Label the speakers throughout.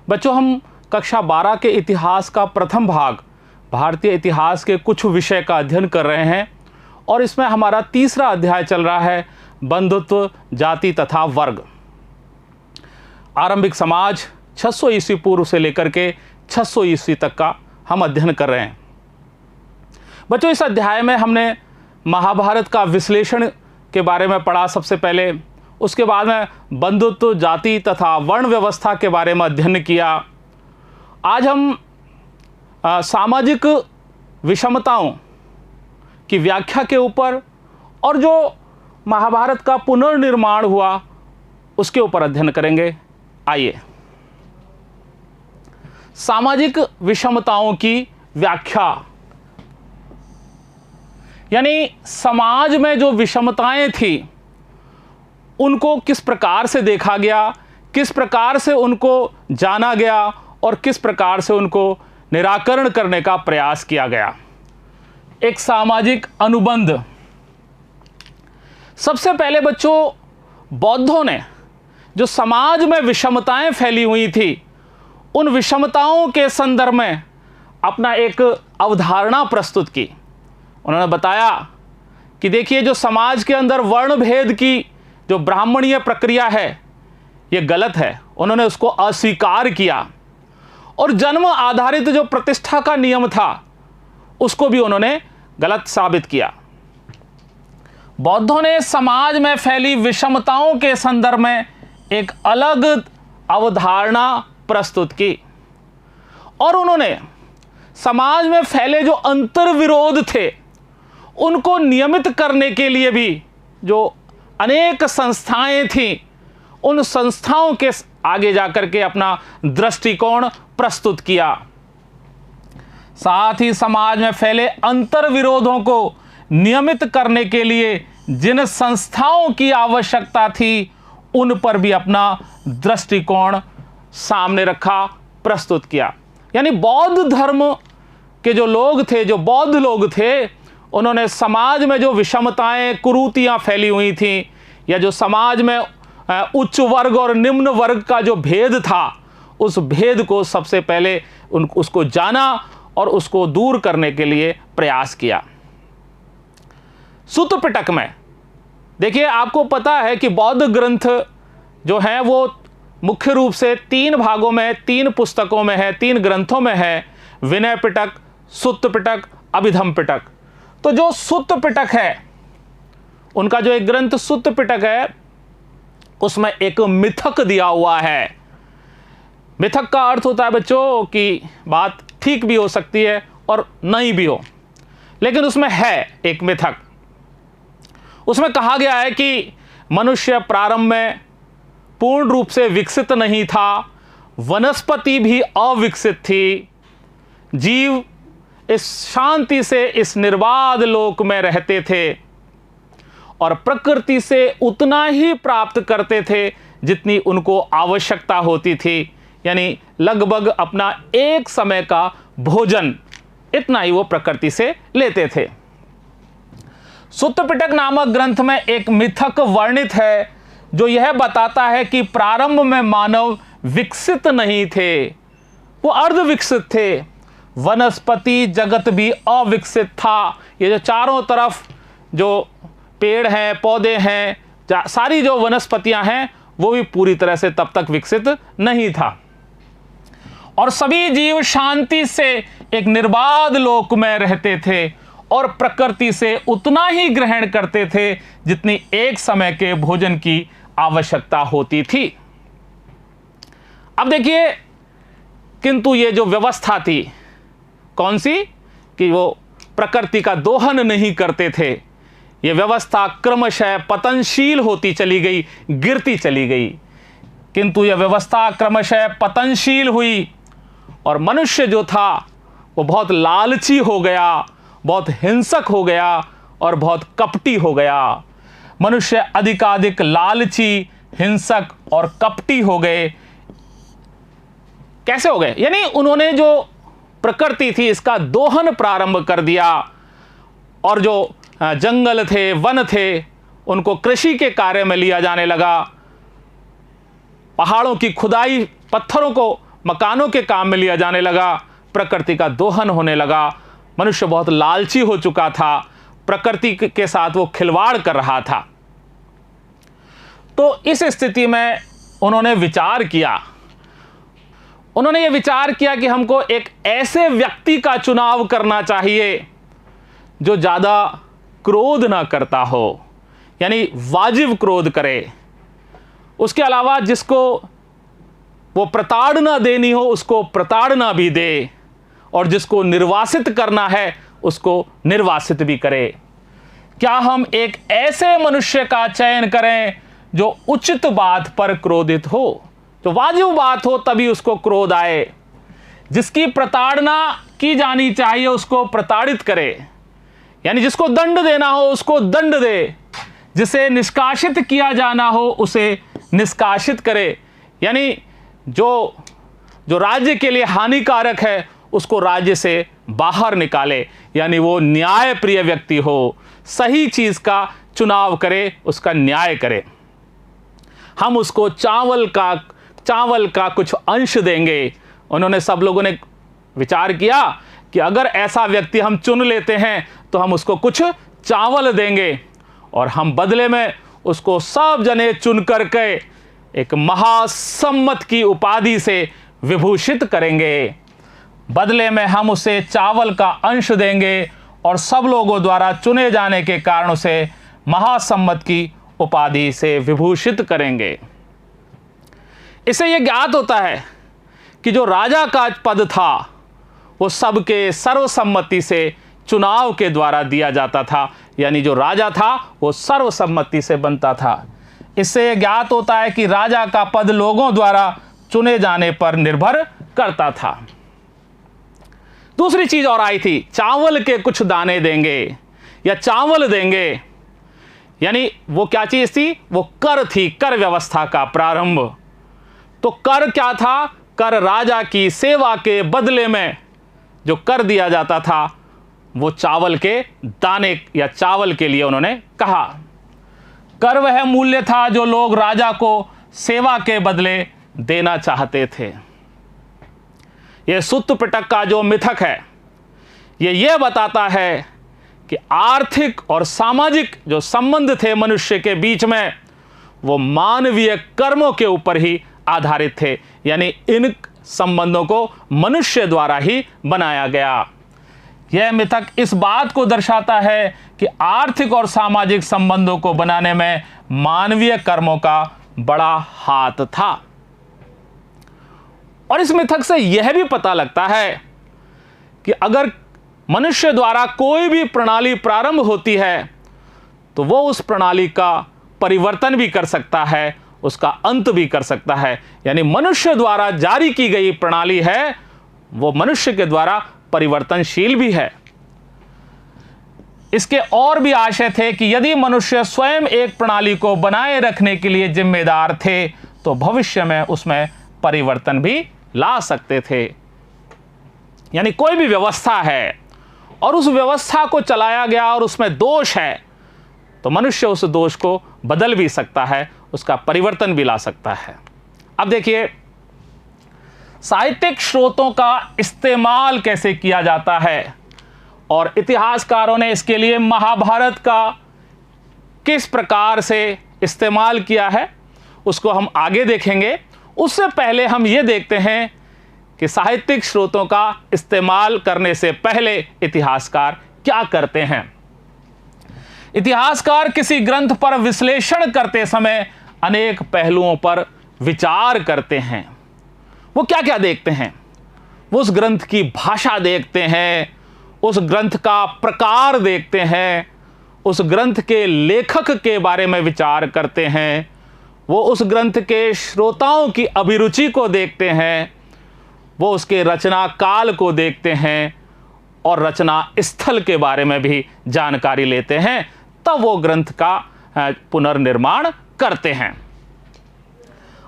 Speaker 1: बच्चों, हम कक्षा 12 के इतिहास का प्रथम भाग भारतीय इतिहास के कुछ विषय का अध्ययन कर रहे हैं और इसमें हमारा तीसरा अध्याय चल रहा है, बंधुत्व, जाति तथा वर्ग। आरंभिक समाज 600 ईस्वी पूर्व से लेकर के 600 ईस्वी तक का हम अध्ययन कर रहे हैं। बच्चों, इस अध्याय में हमने महाभारत का विश्लेषण के बारे में पढ़ा सबसे पहले, उसके बाद में बंधुत्व, जाति तथा वर्ण व्यवस्था के बारे में अध्ययन किया। आज हम सामाजिक विषमताओं की व्याख्या के ऊपर और जो महाभारत का पुनर्निर्माण हुआ उसके ऊपर अध्ययन करेंगे। आइए, सामाजिक विषमताओं की व्याख्या, यानी समाज में जो विषमताएं थी उनको किस प्रकार से देखा गया, किस प्रकार से उनको जाना गया और किस प्रकार से उनको निराकरण करने का प्रयास किया गया। एक सामाजिक अनुबंध। सबसे पहले बच्चों, बौद्धों ने जो समाज में विषमताएं फैली हुई थी उन विषमताओं के संदर्भ में अपना एक अवधारणा प्रस्तुत की। उन्होंने बताया कि देखिए, जो समाज के अंदर वर्ण भेद की जो ब्राह्मणीय प्रक्रिया है ये गलत है। उन्होंने उसको अस्वीकार किया और जन्म आधारित जो प्रतिष्ठा का नियम था उसको भी उन्होंने गलत साबित किया। बौद्धों ने समाज में फैली विषमताओं के संदर्भ में एक अलग अवधारणा प्रस्तुत की और उन्होंने समाज में फैले जो अंतर्विरोध थे उनको नियमित करने के लिए भी जो अनेक संस्थाएं थीं उन संस्थाओं के आगे जाकर के अपना दृष्टिकोण प्रस्तुत किया। साथ ही समाज में फैले अंतर्विरोधों को नियमित करने के लिए जिन संस्थाओं की आवश्यकता थी उन पर भी अपना दृष्टिकोण सामने रखा, प्रस्तुत किया। यानी बौद्ध धर्म के जो लोग थे, जो बौद्ध लोग थे, उन्होंने समाज में जो विषमताएं, कुरीतियां फैली हुई थीं या जो समाज में उच्च वर्ग और निम्न वर्ग का जो भेद था उस भेद को सबसे पहले उसको जाना और उसको दूर करने के लिए प्रयास किया। सूत्र पिटक में देखिए, आपको पता है कि बौद्ध ग्रंथ जो हैं वो मुख्य रूप से 3 भागों में, 3 पुस्तकों में है, 3 ग्रंथों में है, विनय पिटक, सुत्त पिटक, अभिधम पिटक। तो जो सुत्त पिटक है, उनका जो एक ग्रंथ सुत्त पिटक है उसमें एक मिथक दिया हुआ है। मिथक का अर्थ होता है बच्चों कि बात ठीक भी हो सकती है और नहीं भी हो, लेकिन उसमें है एक मिथक। उसमें कहा गया है कि मनुष्य प्रारंभ में पूर्ण रूप से विकसित नहीं था, वनस्पति भी अविकसित थी, जीव इस शांति से इस निर्बाध लोक में रहते थे और प्रकृति से उतना ही प्राप्त करते थे जितनी उनको आवश्यकता होती थी, यानी लगभग अपना एक समय का भोजन इतना ही वो प्रकृति से लेते थे। सुत्त पिटक नामक ग्रंथ में एक मिथक वर्णित है जो यह बताता है कि प्रारंभ में मानव विकसित नहीं थे, वो अर्ध विकसित थे। वनस्पति जगत भी अविकसित था। ये जो चारों तरफ जो पेड़ हैं, पौधे हैं, सारी जो वनस्पतियां हैं वो भी पूरी तरह से तब तक विकसित नहीं था और सभी जीव शांति से एक निर्बाध लोक में रहते थे और प्रकृति से उतना ही ग्रहण करते थे जितनी एक समय के भोजन की आवश्यकता होती थी। अब देखिए, किंतु ये जो व्यवस्था थी, कौन सी, कि वो प्रकृति का दोहन नहीं करते थे, ये व्यवस्था क्रमशः पतनशील होती चली गई, गिरती चली गई। किंतु यह व्यवस्था क्रमशः पतनशील हुई और मनुष्य जो था वो बहुत लालची हो गया, बहुत हिंसक हो गया और बहुत कपटी हो गया। मनुष्य अधिकाधिक लालची, हिंसक और कपटी हो गए। कैसे हो गए? यानी उन्होंने जो प्रकृति थी इसका दोहन प्रारंभ कर दिया और जो जंगल थे, वन थे, उनको कृषि के कार्य में लिया जाने लगा। पहाड़ों की खुदाई, पत्थरों को मकानों के काम में लिया जाने लगा, प्रकृति का दोहन होने लगा, मनुष्य बहुत लालची हो चुका था, प्रकृति के साथ वो खिलवाड़ कर रहा था। तो इस स्थिति में उन्होंने विचार किया, उन्होंने ये विचार किया कि हमको एक ऐसे व्यक्ति का चुनाव करना चाहिए जो ज़्यादा क्रोध ना करता हो, यानी वाजिब क्रोध करे, उसके अलावा जिसको वो प्रताड़ना देनी हो उसको प्रताड़ना भी दे, और जिसको निर्वासित करना है उसको निर्वासित भी करे। क्या हम एक ऐसे मनुष्य का चयन करें जो उचित बात पर क्रोधित हो, तो वाजिब बात हो तभी उसको क्रोध आए, जिसकी प्रताड़ना की जानी चाहिए उसको प्रताड़ित करे, यानी जिसको दंड देना हो उसको दंड दे, जिसे निष्कासित किया जाना हो उसे निष्कासित करे, यानी जो राज्य के लिए हानिकारक है उसको राज्य से बाहर निकाले, यानी वो न्याय प्रिय व्यक्ति हो, सही चीज का चुनाव करे, उसका न्याय करे। हम उसको चावल का कुछ अंश देंगे। उन्होंने सब लोगों ने विचार किया कि अगर ऐसा व्यक्ति हम चुन लेते हैं तो हम उसको कुछ चावल देंगे, और हम बदले में उसको सब जने चुन करके एक महासम्मत की उपाधि से विभूषित करेंगे। बदले में हम उसे चावल का अंश देंगे और सब लोगों द्वारा चुने जाने के कारण उसे महासम्मत की उपाधि से विभूषित करेंगे। इससे यह ज्ञात होता है कि जो राजा का पद था वो सबके सर्वसम्मति से चुनाव के द्वारा दिया जाता था, यानी जो राजा था वो सर्वसम्मति से बनता था। इससे यह ज्ञात होता है कि राजा का पद लोगों द्वारा चुने जाने पर निर्भर करता था। दूसरी चीज और आई थी, चावल के कुछ दाने देंगे या चावल देंगे, यानी वो क्या चीज थी, वो कर थी, कर व्यवस्था का प्रारंभ। तो कर क्या था, कर राजा की सेवा के बदले में जो कर दिया जाता था वो चावल के दाने या चावल के लिए उन्होंने कहा। कर वह मूल्य था जो लोग राजा को सेवा के बदले देना चाहते थे। यह सुत्त पिटक का जो मिथक है यह बताता है कि आर्थिक और सामाजिक जो संबंध थे मनुष्य के बीच में वो मानवीय कर्मों के ऊपर ही आधारित थे, यानी इन संबंधों को मनुष्य द्वारा ही बनाया गया। यह मिथक इस बात को दर्शाता है कि आर्थिक और सामाजिक संबंधों को बनाने में मानवीय कर्मों का बड़ा हाथ था। और इस मिथक से यह भी पता लगता है कि अगर मनुष्य द्वारा कोई भी प्रणाली प्रारंभ होती है तो वो उस प्रणाली का परिवर्तन भी कर सकता है, उसका अंत भी कर सकता है। यानी मनुष्य द्वारा जारी की गई प्रणाली है वो मनुष्य के द्वारा परिवर्तनशील भी है। इसके और भी आशय थे कि यदि मनुष्य स्वयं एक प्रणाली को बनाए रखने के लिए जिम्मेदार थे तो भविष्य में उसमें परिवर्तन भी ला सकते थे। यानी कोई भी व्यवस्था है और उस व्यवस्था को चलाया गया और उसमें दोष है तो मनुष्य उस दोष को बदल भी सकता है, उसका परिवर्तन भी ला सकता है। अब देखिए साहित्यिक स्रोतों का इस्तेमाल कैसे किया जाता है और इतिहासकारों ने इसके लिए महाभारत का किस प्रकार से इस्तेमाल किया है उसको हम आगे देखेंगे। उससे पहले हम ये देखते हैं कि साहित्यिक स्रोतों का इस्तेमाल करने से पहले इतिहासकार क्या करते हैं। इतिहासकार किसी ग्रंथ पर विश्लेषण करते समय अनेक पहलुओं पर विचार करते हैं। वो क्या क्या देखते हैं, वो उस ग्रंथ की भाषा देखते हैं, उस ग्रंथ का प्रकार देखते हैं, उस ग्रंथ के लेखक के बारे में विचार करते हैं, वो उस ग्रंथ के श्रोताओं की अभिरुचि को देखते हैं, वो उसके रचना काल को देखते हैं और रचना स्थल के बारे में भी जानकारी लेते हैं, तब वो ग्रंथ का पुनर्निर्माण करते हैं।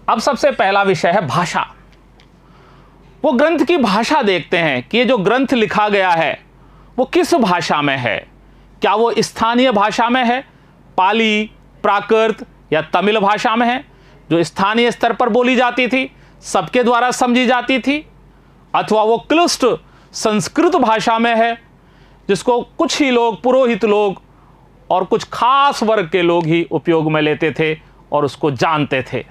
Speaker 1: अब सबसे पहला विषय है भाषा। वो ग्रंथ की भाषा देखते हैं कि ये जो ग्रंथ लिखा गया है वो किस भाषा में है। क्या वो स्थानीय भाषा में है, पाली, प्राकृत या तमिल भाषा में है जो स्थानीय स्तर पर बोली जाती थी। सबके द्वारा समझी जाती थी, अथवा वो क्लिष्ट संस्कृत भाषा में है जिसको कुछ ही लोग, पुरोहित लोग और कुछ खास वर्ग के लोग ही उपयोग में लेते थे और उसको जानते थे।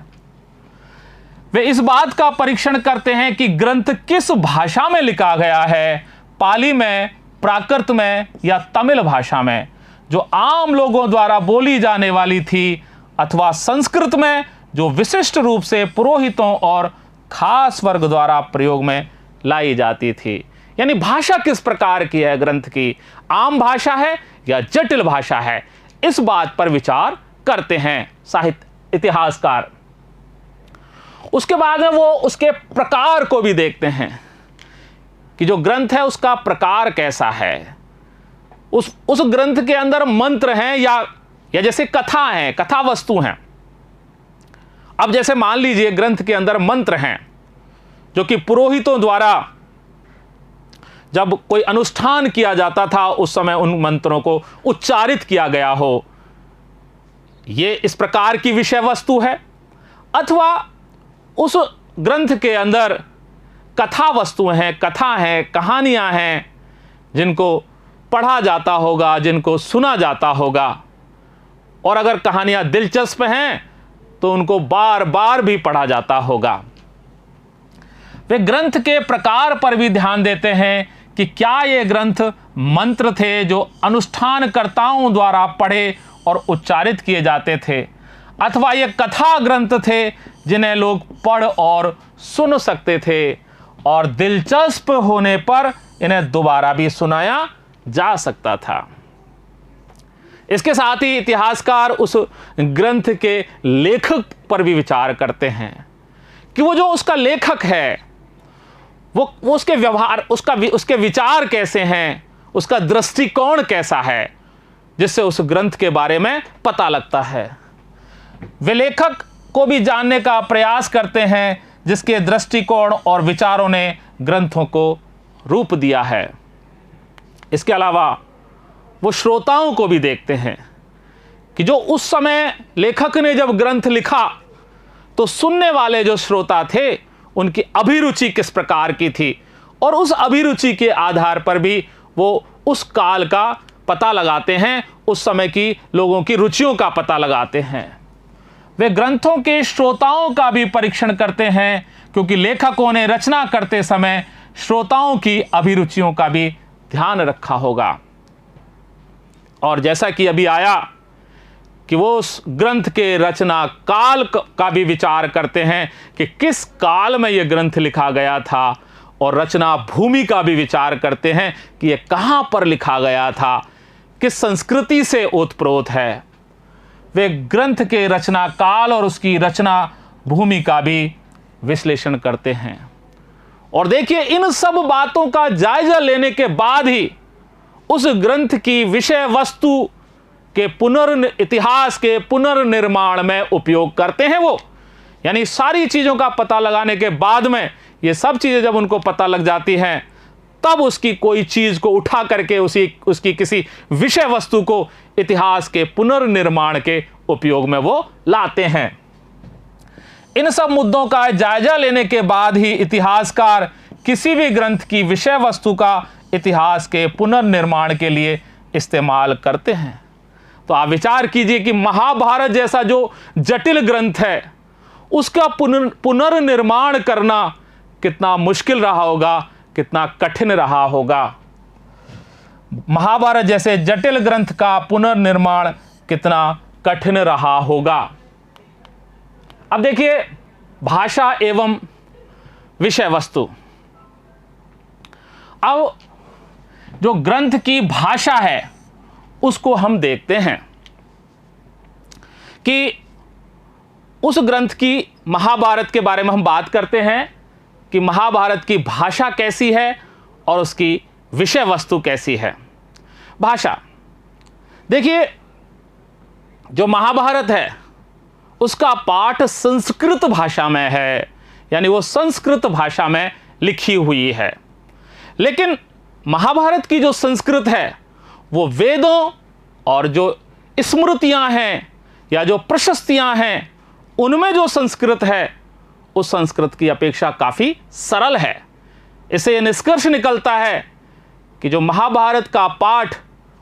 Speaker 1: वे इस बात का परीक्षण करते हैं कि ग्रंथ किस भाषा में लिखा गया है, पाली में, प्राकृत में या तमिल भाषा में जो आम लोगों द्वारा बोली जाने वाली थी, अथवा संस्कृत में जो विशिष्ट रूप से पुरोहितों और खास वर्ग द्वारा प्रयोग में लाई जाती थी। यानी भाषा किस प्रकार की है ग्रंथ की, आम भाषा है या जटिल भाषा है, इस बात पर विचार करते हैं साहित्य इतिहासकार। उसके बाद में वो उसके प्रकार को भी देखते हैं कि जो ग्रंथ है उसका प्रकार कैसा है। उस ग्रंथ के अंदर मंत्र हैं या जैसे कथा है, कथा वस्तु हैं। अब जैसे मान लीजिए ग्रंथ के अंदर मंत्र हैं जो कि पुरोहितों द्वारा जब कोई अनुष्ठान किया जाता था उस समय उन मंत्रों को उच्चारित किया गया हो, ये इस प्रकार की विषय वस्तु है। अथवा उस ग्रंथ के अंदर कथा वस्तुएं हैं, कथा हैं, कहानियां हैं जिनको पढ़ा जाता होगा, जिनको सुना जाता होगा, और अगर कहानियां दिलचस्प हैं तो उनको बार बार भी पढ़ा जाता होगा। वे ग्रंथ के प्रकार पर भी ध्यान देते हैं कि क्या ये ग्रंथ मंत्र थे जो अनुष्ठानकर्ताओं द्वारा पढ़े और उच्चारित किए जाते थे, अथवा ये कथा ग्रंथ थे जिन्हें लोग पढ़ और सुन सकते थे और दिलचस्प होने पर इन्हें दोबारा भी सुनाया जा सकता था। इसके साथ ही इतिहासकार उस ग्रंथ के लेखक पर भी विचार करते हैं कि वो जो उसका लेखक है वो उसके व्यवहार, उसके विचार कैसे हैं, उसका दृष्टिकोण कैसा है, जिससे उस ग्रंथ के बारे में पता लगता है। वे लेखक को भी जानने का प्रयास करते हैं जिसके दृष्टिकोण और विचारों ने ग्रंथों को रूप दिया है। इसके अलावा वो श्रोताओं को भी देखते हैं कि जो उस समय लेखक ने जब ग्रंथ लिखा तो सुनने वाले जो श्रोता थे उनकी अभिरुचि किस प्रकार की थी, और उस अभिरुचि के आधार पर भी वो उस काल का पता लगाते हैं, उस समय की लोगों की रुचियों का पता लगाते हैं। वे ग्रंथों के श्रोताओं का भी परीक्षण करते हैं क्योंकि लेखकों ने रचना करते समय श्रोताओं की अभिरुचियों का भी ध्यान रखा होगा। और जैसा कि अभी आया कि वो उस ग्रंथ के रचना काल का भी विचार करते हैं कि किस काल में यह ग्रंथ लिखा गया था, और रचना भूमि का भी विचार करते हैं कि यह कहां पर लिखा गया था, किस संस्कृति से ओतप्रोत है। वे ग्रंथ के रचना काल और उसकी रचना भूमि का भी विश्लेषण करते हैं। और देखिए, इन सब बातों का जायजा लेने के बाद ही उस ग्रंथ की विषय वस्तु के इतिहास के पुनर्निर्माण में उपयोग करते हैं वो। यानी सारी चीज़ों का पता लगाने के बाद में ये सब चीज़ें जब उनको पता लग जाती हैं तब उसकी कोई चीज़ को उठा करके उसकी किसी विषय वस्तु को इतिहास के पुनर्निर्माण के उपयोग में वो लाते हैं। इन सब मुद्दों का जायजा लेने के बाद ही इतिहासकार किसी भी ग्रंथ की विषय वस्तु का इतिहास के पुनर्निर्माण के लिए इस्तेमाल करते हैं। तो आप विचार कीजिए कि महाभारत जैसा जो जटिल ग्रंथ है उसका पुनर्निर्माण करना कितना मुश्किल रहा होगा, कितना कठिन रहा होगा। महाभारत जैसे जटिल ग्रंथ का पुनर्निर्माण कितना कठिन रहा होगा। अब देखिए, भाषा एवं विषय वस्तु। अब जो ग्रंथ की भाषा है उसको हम देखते हैं कि उस ग्रंथ की, महाभारत के बारे में हम बात करते हैं कि महाभारत की भाषा कैसी है और उसकी विषय वस्तु कैसी है। भाषा देखिए, जो महाभारत है उसका पाठ संस्कृत भाषा में है, यानी वो संस्कृत भाषा में लिखी हुई है। लेकिन महाभारत की जो संस्कृत है वो वेदों और जो स्मृतियां हैं या जो प्रशस्तियां हैं उनमें जो संस्कृत है उस संस्कृत की अपेक्षा काफ़ी सरल है। इससे यह निष्कर्ष निकलता है कि जो महाभारत का पाठ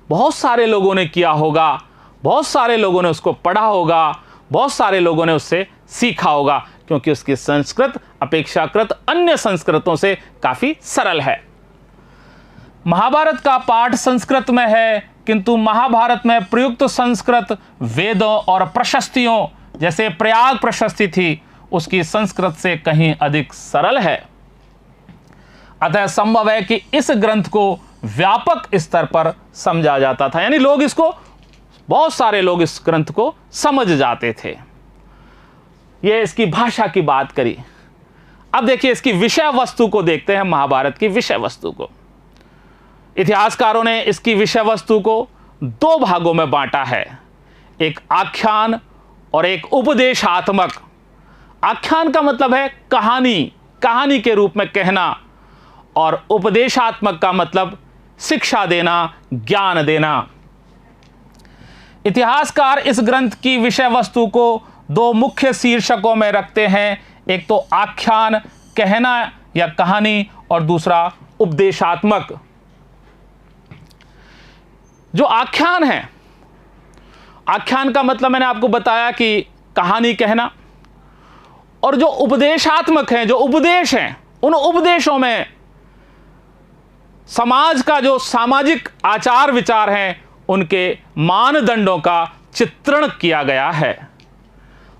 Speaker 1: बहुत सारे लोगों ने किया होगा, बहुत सारे लोगों ने उसको पढ़ा होगा, बहुत सारे लोगों ने उससे सीखा होगा, क्योंकि उसकी संस्कृत अपेक्षाकृत अन्य संस्कृतों से काफ़ी सरल है। महाभारत का पाठ संस्कृत में है, किंतु महाभारत में प्रयुक्त संस्कृत वेदों और प्रशस्तियों, जैसे प्रयाग प्रशस्ति थी, उसकी संस्कृत से कहीं अधिक सरल है। अतः संभव है कि इस ग्रंथ को व्यापक स्तर पर समझा जाता था, यानी लोग इसको, बहुत सारे लोग इस ग्रंथ को समझ जाते थे। यह इसकी भाषा की बात करी। अब देखिए इसकी विषय वस्तु को देखते हैं, महाभारत की विषय वस्तु को। इतिहासकारों ने इसकी विषय वस्तु को दो भागों में बांटा है, एक आख्यान और एक उपदेशात्मक। आख्यान का मतलब है कहानी, कहानी के रूप में कहना, और उपदेशात्मक का मतलब शिक्षा देना, ज्ञान देना। इतिहासकार इस ग्रंथ की विषय वस्तु को दो मुख्य शीर्षकों में रखते हैं, एक तो आख्यान, कहना या कहानी, और दूसरा उपदेशात्मक। जो आख्यान है, आख्यान का मतलब मैंने आपको बताया कि कहानी कहना, और जो उपदेशात्मक है, जो उपदेश हैं, उन उपदेशों में समाज का जो सामाजिक आचार विचार हैं, उनके मानदंडों का चित्रण किया गया है।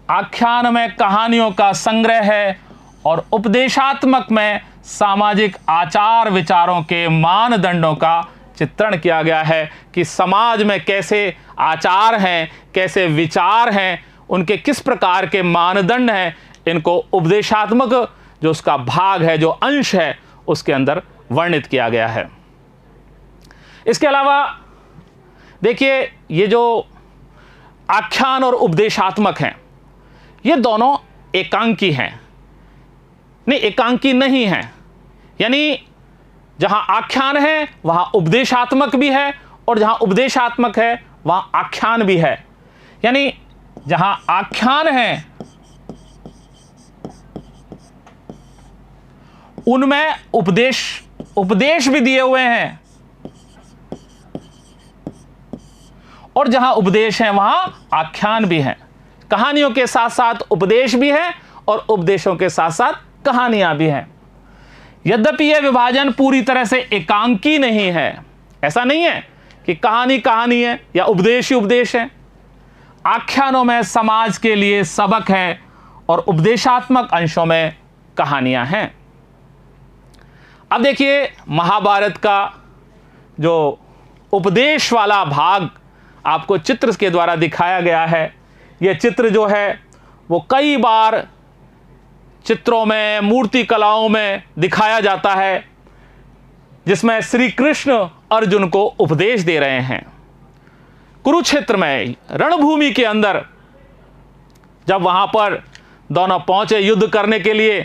Speaker 1: आख्यान में कहानियों का संग्रह है और उपदेशात्मक में सामाजिक आचार विचारों के मानदंडों का चित्रण किया गया है कि समाज में कैसे आचार हैं, कैसे विचार हैं, उनके किस प्रकार के मानदंड हैं, इनको उपदेशात्मक जो उसका भाग है, जो अंश है, उसके अंदर वर्णित किया गया है। इसके अलावा देखिए, ये जो आख्यान और उपदेशात्मक हैं, ये दोनों एकांकी हैं, नहीं एकांकी नहीं हैं। यानी जहां आख्यान है वहां उपदेशात्मक भी है, और जहां उपदेशात्मक है वहां आख्यान भी है। यानी जहां आख्यान है उनमें उपदेश भी दिए हुए हैं, और जहां उपदेश है वहां आख्यान भी है। कहानियों के साथ साथ उपदेश भी है और उपदेशों के साथ साथ कहानियां भी हैं। यद्यपि यह विभाजन पूरी तरह से एकांकी नहीं है, ऐसा नहीं है कि कहानी कहानी है या उपदेश ही उपदेश है। आख्यानों में समाज के लिए सबक है और उपदेशात्मक अंशों में कहानियां हैं। अब देखिए, महाभारत का जो उपदेश वाला भाग आपको चित्र के द्वारा दिखाया गया है, यह चित्र जो है वो कई बार चित्रों में, मूर्ति कलाओं में दिखाया जाता है, जिसमें श्री कृष्ण अर्जुन को उपदेश दे रहे हैं। कुरुक्षेत्र में रणभूमि के अंदर जब वहां पर दोनों पहुंचे युद्ध करने के लिए,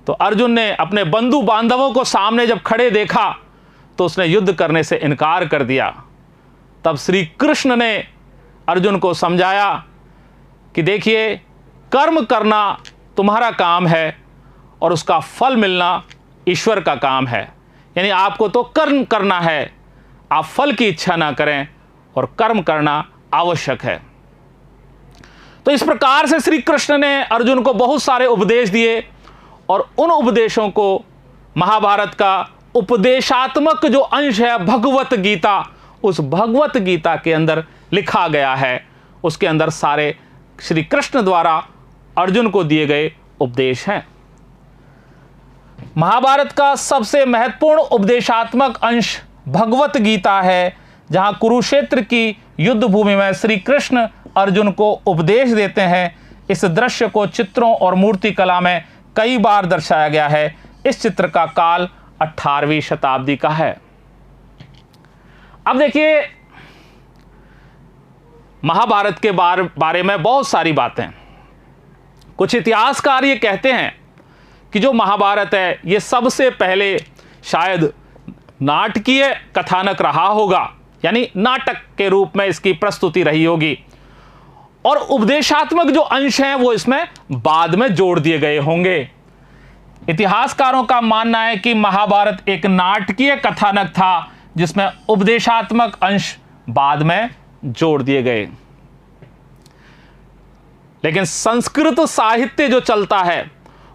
Speaker 1: तो अर्जुन ने अपने बंधु बांधवों को सामने जब खड़े देखा तो उसने युद्ध करने से इनकार कर दिया। तब श्री कृष्ण ने अर्जुन को समझाया कि देखिए, कर्म करना तुम्हारा काम है और उसका फल मिलना ईश्वर का काम है। यानी आपको तो कर्म करना है, आप फल की इच्छा ना करें, और कर्म करना आवश्यक है। तो इस प्रकार से श्री कृष्ण ने अर्जुन को बहुत सारे उपदेश दिए, और उन उपदेशों को महाभारत का उपदेशात्मक जो अंश है भगवत गीता, उस भगवत गीता के अंदर लिखा गया है। उसके अंदर सारे श्री कृष्ण द्वारा अर्जुन को दिए गए उपदेश हैं। महाभारत का सबसे महत्वपूर्ण उपदेशात्मक अंश भगवत गीता है, जहां कुरुक्षेत्र की युद्ध भूमि में श्री कृष्ण अर्जुन को उपदेश देते हैं। इस दृश्य को चित्रों और मूर्ति कला में कई बार दर्शाया गया है। इस चित्र का काल 18वीं शताब्दी का है। अब देखिए, महाभारत के बारे में बहुत सारी बातें, कुछ इतिहासकार ये कहते हैं कि जो महाभारत है ये सबसे पहले शायद नाटकीय कथानक रहा होगा, यानी नाटक के रूप में इसकी प्रस्तुति रही होगी। और उपदेशात्मक जो अंश हैं वो इसमें बाद में जोड़ दिए गए होंगे। इतिहासकारों का मानना है कि महाभारत एक नाटकीय कथानक था जिसमें उपदेशात्मक अंश बाद में जोड़ दिए गए। लेकिन संस्कृत साहित्य जो चलता है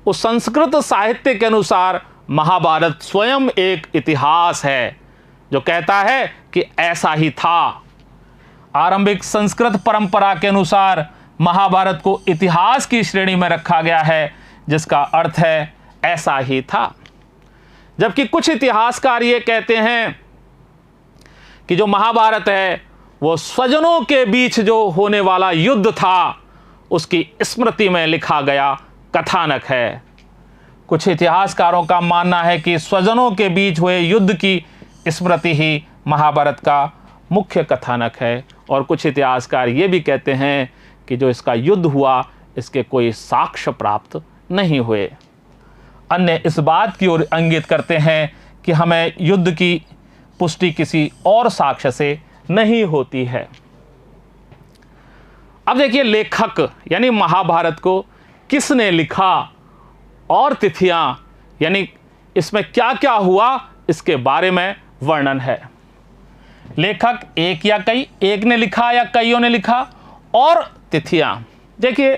Speaker 1: उस संस्कृत साहित्य के अनुसार महाभारत स्वयं एक इतिहास है जो कहता है कि ऐसा ही था। आरंभिक संस्कृत परंपरा के अनुसार महाभारत को इतिहास की श्रेणी में रखा गया है, जिसका अर्थ है ऐसा ही था। जबकि कुछ इतिहासकार ये कहते हैं कि जो महाभारत है वो स्वजनों के बीच जो होने वाला युद्ध था उसकी स्मृति में लिखा गया कथानक है। कुछ इतिहासकारों का मानना है कि स्वजनों के बीच हुए युद्ध की स्मृति ही महाभारत का मुख्य कथानक है, और कुछ इतिहासकार ये भी कहते हैं कि जो इसका युद्ध हुआ इसके कोई साक्ष्य प्राप्त नहीं हुए। अन्य इस बात की ओर इंगित करते हैं कि हमें युद्ध की पुष्टि किसी और साक्ष्य से नहीं होती है। अब देखिए लेखक यानी महाभारत को किसने लिखा और तिथियां यानी इसमें क्या क्या हुआ इसके बारे में वर्णन है। लेखक एक या कई, एक ने लिखा या कईयों ने लिखा, और तिथियां देखिए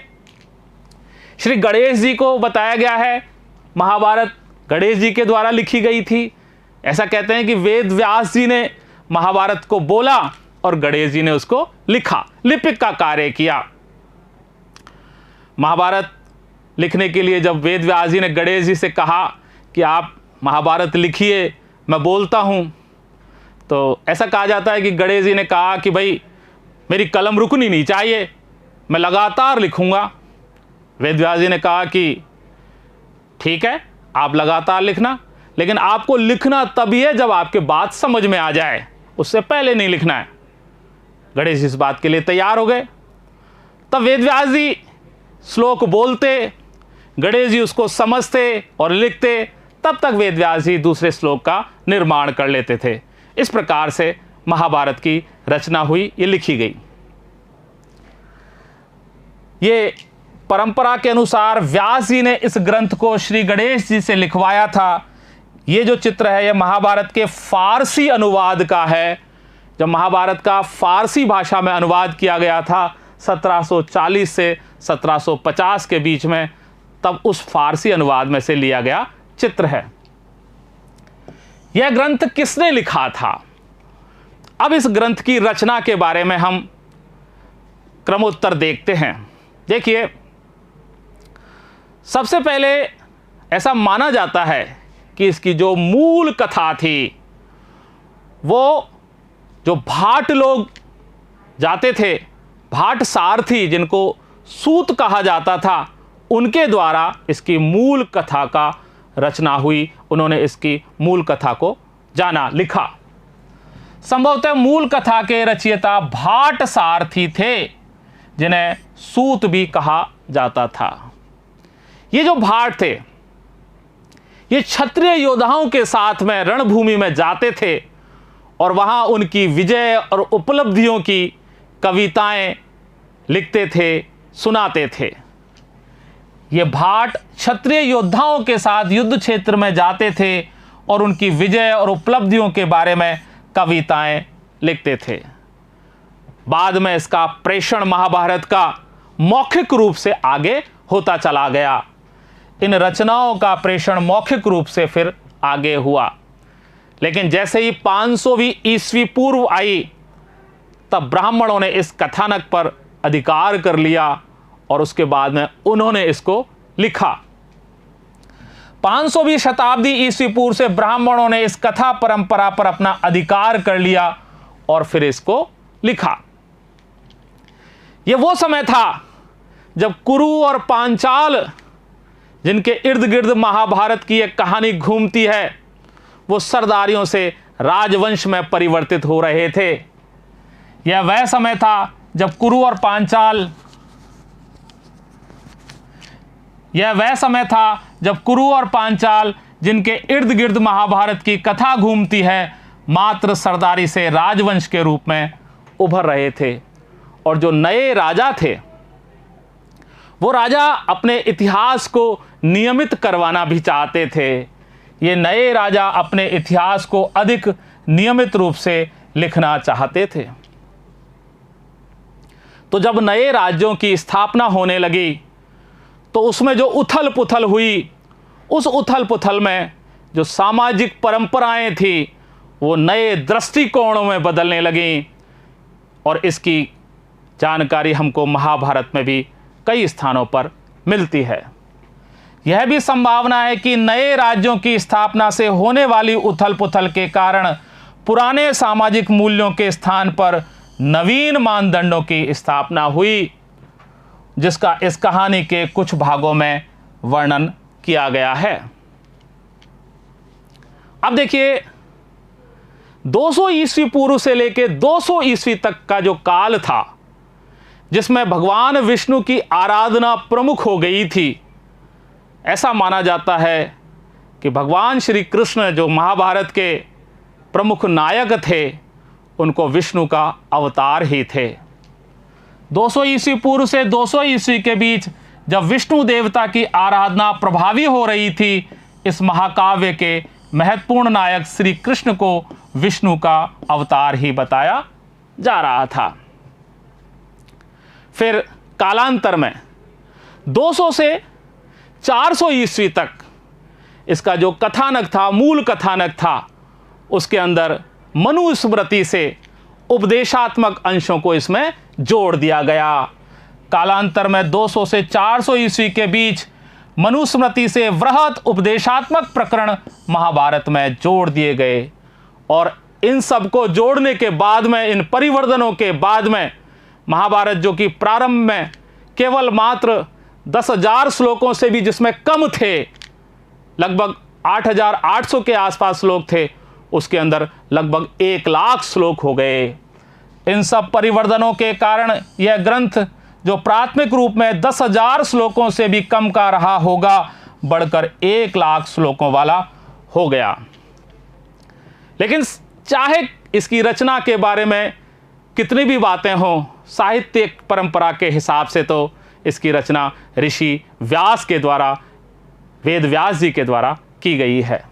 Speaker 1: श्री गणेश जी को बताया गया है महाभारत गणेश जी के द्वारा लिखी गई थी। ऐसा कहते हैं कि वेद व्यास जी ने महाभारत को बोला और गणेश जी ने उसको लिखा, लिपिक का कार्य किया। महाभारत लिखने के लिए जब वेद व्यास जी ने गणेश जी से कहा कि आप महाभारत लिखिए मैं बोलता हूं, तो ऐसा कहा जाता है कि गणेश जी ने कहा कि भाई मेरी कलम रुकनी नहीं चाहिए, मैं लगातार लिखूंगा। वेद व्यास जी ने कहा कि ठीक है आप लगातार लिखना, लेकिन आपको लिखना तभी है जब आपके बात समझ में आ जाए, उससे पहले नहीं लिखना है। गणेश जी इस बात के लिए तैयार हो गए। तब वेद व्यास जी श्लोक बोलते, गणेश जी उसको समझते और लिखते, तब तक वेद व्यास जी दूसरे श्लोक का निर्माण कर लेते थे। इस प्रकार से महाभारत की रचना हुई, ये लिखी गई। ये परंपरा के अनुसार व्यास जी ने इस ग्रंथ को श्री गणेश जी से लिखवाया था। ये जो चित्र है ये महाभारत के फारसी अनुवाद का है। जब महाभारत का फारसी भाषा में अनुवाद किया गया था 1740 से 1750 के बीच में, तब उस फारसी अनुवाद में से लिया गया चित्र है। यह ग्रंथ किसने लिखा था? अब इस ग्रंथ की रचना के बारे में हम क्रमोत्तर देखते हैं। देखिए सबसे पहले ऐसा माना जाता है कि इसकी जो मूल कथा थी वो जो भाट लोग जाते थे, भाट सारथी जिनको सूत कहा जाता था, उनके द्वारा इसकी मूल कथा का रचना हुई। उन्होंने इसकी मूल कथा को जाना, लिखा। संभवतः मूल कथा के रचयिता भाट सारथी थे जिन्हें सूत भी कहा जाता था। ये जो भाट थे ये क्षत्रिय योद्धाओं के साथ में रणभूमि में जाते थे और वहां उनकी विजय और उपलब्धियों की कविताएं लिखते थे, सुनाते थे। ये भाट क्षत्रिय योद्धाओं के साथ युद्ध क्षेत्र में जाते थे और उनकी विजय और उपलब्धियों के बारे में कविताएं लिखते थे। बाद में इसका प्रेषण महाभारत का मौखिक रूप से आगे होता चला गया। इन रचनाओं का प्रेषण मौखिक रूप से फिर आगे हुआ, लेकिन जैसे ही 500वीं ईस्वी पूर्व आई तब ब्राह्मणों ने इस कथानक पर अधिकार कर लिया और उसके बाद में उन्होंने इसको लिखा। 500वीं शताब्दी ईस्वी पूर्व से ब्राह्मणों ने इस कथा परंपरा पर अपना अधिकार कर लिया और फिर इसको लिखा। यह वो समय था जब कुरु और पांचाल, जिनके इर्द गिर्द महाभारत की एक कहानी घूमती है, वो सरदारियों से राजवंश में परिवर्तित हो रहे थे। यह वह समय था जब कुरु और पांचाल जिनके इर्द गिर्द महाभारत की कथा घूमती है, मात्र सरदारी से राजवंश के रूप में उभर रहे थे और जो नए राजा थे वो राजा अपने इतिहास को नियमित करवाना भी चाहते थे। ये नए राजा अपने इतिहास को अधिक नियमित रूप से लिखना चाहते थे। तो जब नए राज्यों की स्थापना होने लगी तो उसमें जो उथल पुथल हुई, उस उथल पुथल में जो सामाजिक परंपराएं थी वो नए दृष्टिकोणों में बदलने लगीं, और इसकी जानकारी हमको महाभारत में भी कई स्थानों पर मिलती है। यह भी संभावना है कि नए राज्यों की स्थापना से होने वाली उथल पुथल के कारण पुराने सामाजिक मूल्यों के स्थान पर नवीन मानदंडों की स्थापना हुई, जिसका इस कहानी के कुछ भागों में वर्णन किया गया है। अब देखिए, 200 ईस्वी पूर्व से लेकर 200 ईस्वी तक का जो काल था, जिसमें भगवान विष्णु की आराधना प्रमुख हो गई थी। ऐसा माना जाता है कि भगवान श्री कृष्ण जो महाभारत के प्रमुख नायक थे, उनको विष्णु का अवतार ही थे। 200 ईस्वी पूर्व से 200 ईस्वी के बीच जब विष्णु देवता की आराधना प्रभावी हो रही थी, इस महाकाव्य के महत्वपूर्ण नायक श्री कृष्ण को विष्णु का अवतार ही बताया जा रहा था। फिर कालांतर में 200 से 400 ईस्वी तक इसका जो कथानक था, मूल कथानक था, उसके अंदर मनुस्मृति से उपदेशात्मक अंशों को इसमें जोड़ दिया गया। कालांतर में 200 से 400 ईस्वी के बीच मनुस्मृति से वृहत उपदेशात्मक प्रकरण महाभारत में जोड़ दिए गए, और इन सब को जोड़ने के बाद में, इन परिवर्तनों के बाद में, महाभारत जो कि प्रारंभ में केवल मात्र 10,000 श्लोकों से भी जिसमें कम थे, लगभग 8,800 के आसपास श्लोक थे, उसके अंदर लगभग 1,00,000 श्लोक हो गए। इन सब परिवर्तनों के कारण यह ग्रंथ जो प्राथमिक रूप में 10,000 श्लोकों से भी कम का रहा होगा, बढ़कर 1,00,000 श्लोकों वाला हो गया। लेकिन चाहे इसकी रचना के बारे में कितनी भी बातें हों, साहित्यिक परंपरा के हिसाब से तो इसकी रचना ऋषि व्यास के द्वारा, वेद व्यास जी के द्वारा की गई है।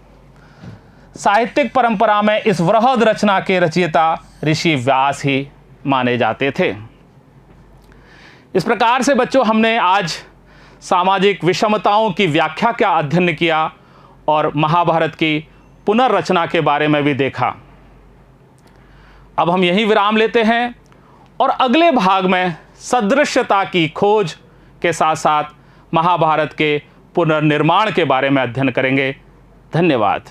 Speaker 1: साहित्यिक परंपरा में इस वृहद रचना के रचयिता ऋषि व्यास ही माने जाते थे। इस प्रकार से बच्चों, हमने आज सामाजिक विषमताओं की व्याख्या का अध्ययन किया और महाभारत की पुनर्रचना के बारे में भी देखा। अब हम यहीं विराम लेते हैं और अगले भाग में सदृश्यता की खोज के साथ साथ महाभारत के पुनर्निर्माण के बारे में अध्ययन करेंगे। धन्यवाद।